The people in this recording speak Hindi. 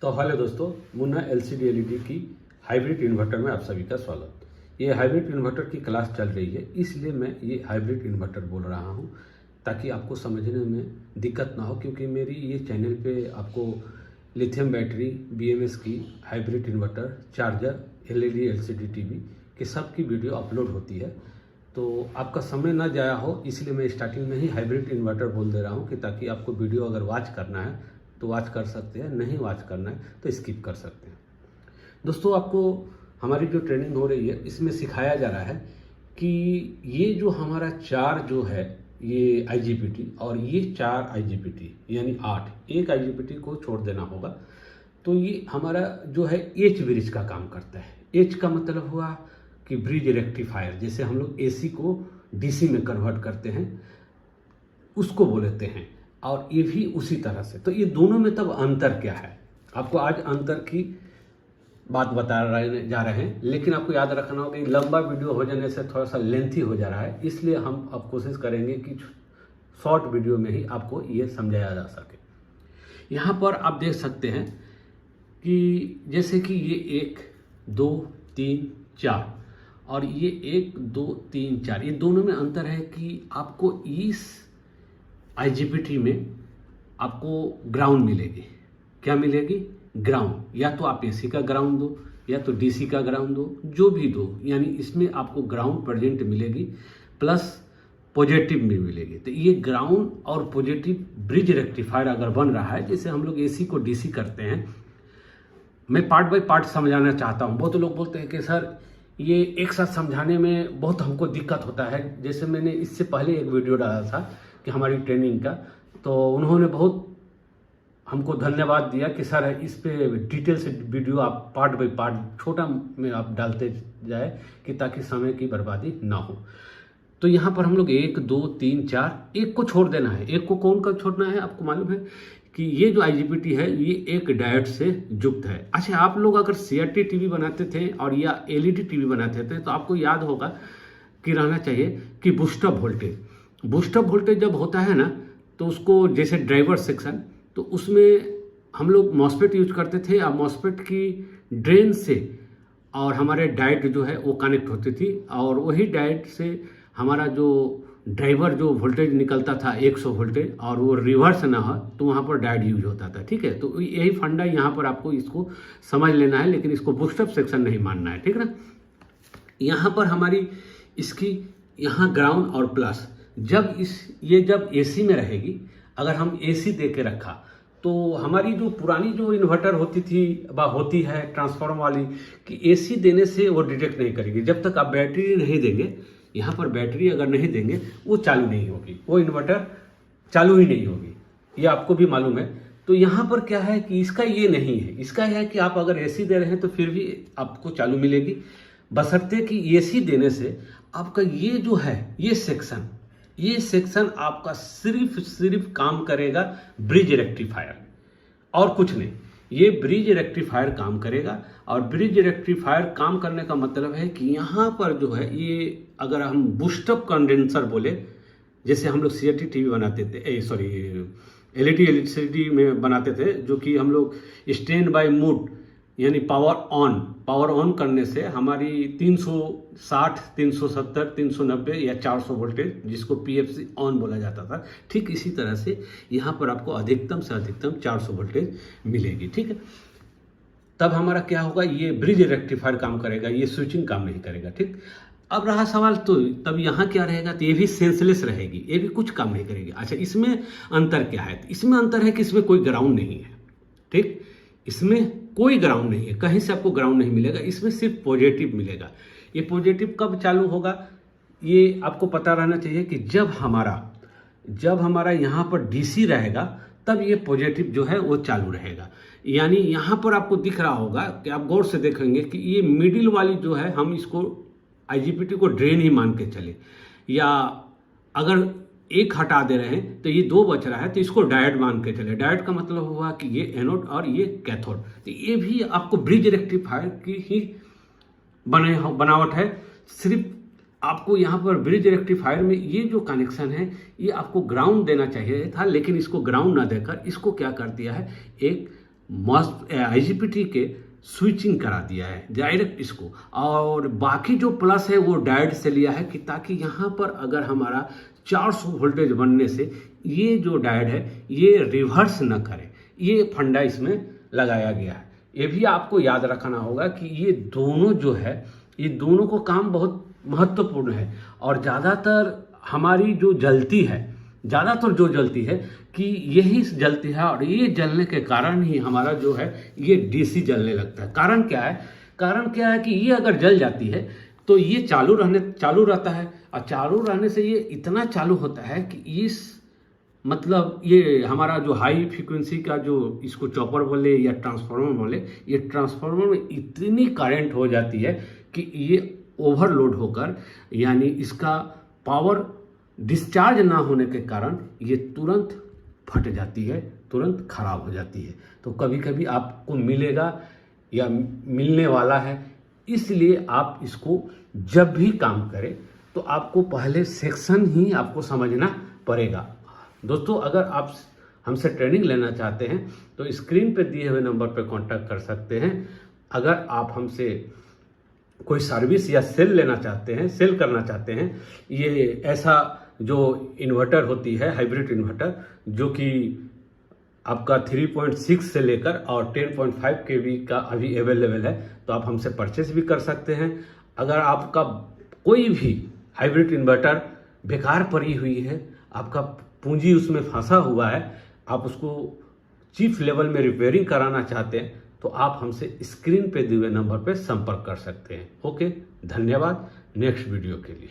तो हेलो दोस्तों, मुन्ना एलसीडी एलईडी की हाइब्रिड इन्वर्टर में आप सभी का स्वागत। ये हाइब्रिड इन्वर्टर की क्लास चल रही है, इसलिए मैं ये हाइब्रिड इन्वर्टर बोल रहा हूँ ताकि आपको समझने में दिक्कत ना हो, क्योंकि मेरी ये चैनल पे आपको लिथियम बैटरी, बीएमएस की hybrid inverter, charger, LED LCD TV के सब की वीडियो अपलोड होती है। तो आपका समय ना जाया हो, इसलिए मैं स्टार्टिंग में ही हाइब्रिड इन्वर्टर बोल दे रहा हूँ कि ताकि आपको वीडियो अगर वॉच करना है तो वॉच कर सकते हैं, नहीं वॉच करना है तो स्किप कर सकते हैं। दोस्तों, आपको हमारी जो ट्रेनिंग हो रही है इसमें सिखाया जा रहा है कि ये जो हमारा 4 जो है ये आईजीपीटी और ये 4 आईजीपीटी यानी 8, एक आईजीपीटी को छोड़ देना होगा। तो ये हमारा जो है एच ब्रिज का काम करता है। एच का मतलब हुआ कि ब्रिज रेक्टिफायर, जैसे हम लोग एसी को डीसी में कन्वर्ट करते हैं उसको बोलते हैं, और ये भी उसी तरह से। तो ये दोनों में तब अंतर क्या है, आपको आज अंतर की बात जा रहे हैं। लेकिन आपको याद रखना होगा कि लंबा वीडियो हो जाने से थोड़ा सा लेंथी हो जा रहा है, इसलिए हम अब कोशिश करेंगे कि शॉर्ट वीडियो में ही आपको ये समझाया जा सके। यहाँ पर आप देख सकते हैं कि जैसे कि ये 1 2 3 4 और ये 1 2 3 4, ये दोनों में अंतर है कि आपको इस आईजीपीटी में आपको ग्राउंड मिलेगी। क्या मिलेगी? ग्राउंड। या तो आप एसी का ग्राउंड दो या तो डीसी का ग्राउंड दो, जो भी दो, यानी इसमें आपको ग्राउंड प्रेजेंट मिलेगी प्लस पॉजिटिव भी मिलेगी। तो ये ग्राउंड और पॉजिटिव ब्रिज रेक्टिफायर अगर बन रहा है, जैसे हम लोग एसी को डीसी करते हैं, मैं पार्ट बाय पार्ट समझाना चाहता हूँ। बहुत लोग बोलते हैं कि सर ये एक साथ समझाने में बहुत हमको दिक्कत होता है। जैसे मैंने इससे पहले एक वीडियो डाला था कि हमारी ट्रेनिंग का, तो उन्होंने बहुत हमको धन्यवाद दिया कि सर इस पे डिटेल से वीडियो आप पार्ट बाय पार्ट छोटा में आप डालते जाए कि ताकि समय की बर्बादी ना हो। तो यहाँ पर हम लोग 1 2 3 4, एक को छोड़ देना है। एक को कौन का छोड़ना है? आपको मालूम है कि ये जो आईजीपीटी है ये एक डायोड से युक्त है। अच्छा, आप लोग अगर सीआरटी टीवी बनाते थे और या एलईडी टीवी बनाते थे तो आपको याद होगा कि रहना चाहिए कि बूस्टअप वोल्टेज जब होता है ना, तो उसको जैसे ड्राइवर सेक्शन, तो उसमें हम लोग मॉसफेट यूज करते थे और मॉसफेट की ड्रेन से और हमारे डायोड जो है वो कनेक्ट होती थी, और वही डायोड से हमारा जो ड्राइवर जो वोल्टेज निकलता था 100 वोल्टेज, और वो रिवर्स ना हो तो वहाँ पर डायोड यूज होता था। ठीक है, तो यही फंडा यहाँ पर आपको इसको समझ लेना है, लेकिन इसको बूस्टअप सेक्शन नहीं मानना है। ठीक है ना। यहाँ पर हमारी इसकी यहाँ ग्राउंड और प्लस, जब एसी में रहेगी, अगर हम एसी दे के रखा तो हमारी जो पुरानी जो इन्वर्टर होती है ट्रांसफार्मर वाली, कि एसी देने से वो डिटेक्ट नहीं करेगी। जब तक आप बैटरी नहीं देंगे, यहाँ पर बैटरी अगर नहीं देंगे, वो चालू नहीं होगी, वो इन्वर्टर चालू ही नहीं होगी, ये आपको भी मालूम है। तो यहाँ पर क्या है कि इसका ये नहीं है, इसका है कि आप अगर एसी दे रहे हैं तो फिर भी आपको चालू मिलेगी, बशर्ते कि एसी देने से आपका ये जो है ये सेक्शन आपका सिर्फ काम करेगा ब्रिज रेक्टिफायर और कुछ नहीं। ये ब्रिज रेक्टिफायर काम करेगा, और ब्रिज रेक्टिफायर काम करने का मतलब है कि यहाँ पर जो है ये, अगर हम बूस्टअप कंडेंसर बोले, जैसे हम लोग सीआरटी टीवी बनाते थे, एलईडी एलसीडी में बनाते थे, जो कि हम लोग स्टैंड बाय मोड यानी पावर ऑन करने से हमारी 360, 370, 390 या 400 वोल्टेज, जिसको पीएफसी ऑन बोला जाता था, ठीक इसी तरह से यहाँ पर आपको अधिकतम से अधिकतम 400 वोल्टेज मिलेगी। ठीक है, तब हमारा क्या होगा, ये ब्रिज रेक्टिफायर काम करेगा, ये स्विचिंग काम नहीं करेगा। ठीक, अब रहा सवाल, तो तब यहाँ क्या रहेगा? तो ये भी सेंसलेस रहेगी, ये भी कुछ काम नहीं करेगी। अच्छा, इसमें अंतर क्या है? तो इसमें अंतर है कि इसमें कोई ग्राउंड नहीं है। ठीक, इसमें कोई ग्राउंड नहीं है, कहीं से आपको ग्राउंड नहीं मिलेगा, इसमें सिर्फ पॉजिटिव मिलेगा। ये पॉजिटिव कब चालू होगा, ये आपको पता रहना चाहिए कि जब हमारा यहाँ पर डीसी रहेगा, तब ये पॉजिटिव जो है वो चालू रहेगा। यानी यहाँ पर आपको दिख रहा होगा कि आप गौर से देखेंगे कि ये मिडिल वाली जो है, हम इसको आईजीपीटी को ड्रेन ही मान के चले, या अगर एक हटा दे रहे हैं तो ये 2 बच रहा है, तो इसको डायोड मान के चले। डायोड का मतलब हुआ कि ये एनोड और ये कैथोड। तो ये भी आपको ब्रिज रेक्टिफायर की ही बनावट है। सिर्फ आपको यहाँ पर ब्रिज रेक्टिफायर में ये जो कनेक्शन है, ये आपको ग्राउंड देना चाहिए था, लेकिन इसको ग्राउंड ना देकर इसको क्या कर दिया है, एक IGBT के स्विचिंग करा दिया है डायरेक्ट इसको, और बाकी जो प्लस है वो डायोड से लिया है कि ताकि यहाँ पर अगर हमारा 400 वोल्टेज बनने से ये जो डायोड है ये रिवर्स न करे, ये फंडा इसमें लगाया गया है। ये भी आपको याद रखना होगा कि ये दोनों जो है, ये दोनों को काम बहुत महत्वपूर्ण है। और ज़्यादातर हमारी जो जलती है, ज़्यादातर जो जलती है कि यही जलती है, और ये जलने के कारण ही हमारा जो है ये डीसी जलने लगता है। कारण क्या है? कारण क्या है कि ये अगर जल जाती है तो ये चालू रहता है, और चालू रहने से ये इतना चालू होता है कि इस मतलब ये हमारा जो हाई फ्रीक्वेंसी का जो इसको चॉपर बोले या ट्रांसफार्मर बोले, ये ट्रांसफार्मर में इतनी करंट हो जाती है कि ये ओवरलोड होकर, यानी इसका पावर डिस्चार्ज ना होने के कारण ये तुरंत फट जाती है, तुरंत खराब हो जाती है। तो कभी कभी आपको मिलेगा या मिलने वाला है, इसलिए आप इसको जब भी काम करें तो आपको पहले सेक्शन ही आपको समझना पड़ेगा। दोस्तों, अगर आप हमसे ट्रेनिंग लेना चाहते हैं तो स्क्रीन पे दिए हुए नंबर पे कांटेक्ट कर सकते हैं। अगर आप हमसे कोई सर्विस या सेल लेना चाहते हैं, सेल करना चाहते हैं, ये ऐसा जो इन्वर्टर होती है हाइब्रिड इन्वर्टर, जो कि आपका 3.6 से लेकर और 10.5 kV का अभी अवेलेबल है, तो आप हमसे परचेस भी कर सकते हैं। अगर आपका कोई भी हाइब्रिड इन्वर्टर बेकार पड़ी हुई है, आपका पूंजी उसमें फंसा हुआ है, आप उसको चीफ लेवल में रिपेयरिंग कराना चाहते हैं, तो आप हमसे स्क्रीन पे दिए हुए नंबर पे संपर्क कर सकते हैं। ओके, धन्यवाद। नेक्स्ट वीडियो के लिए।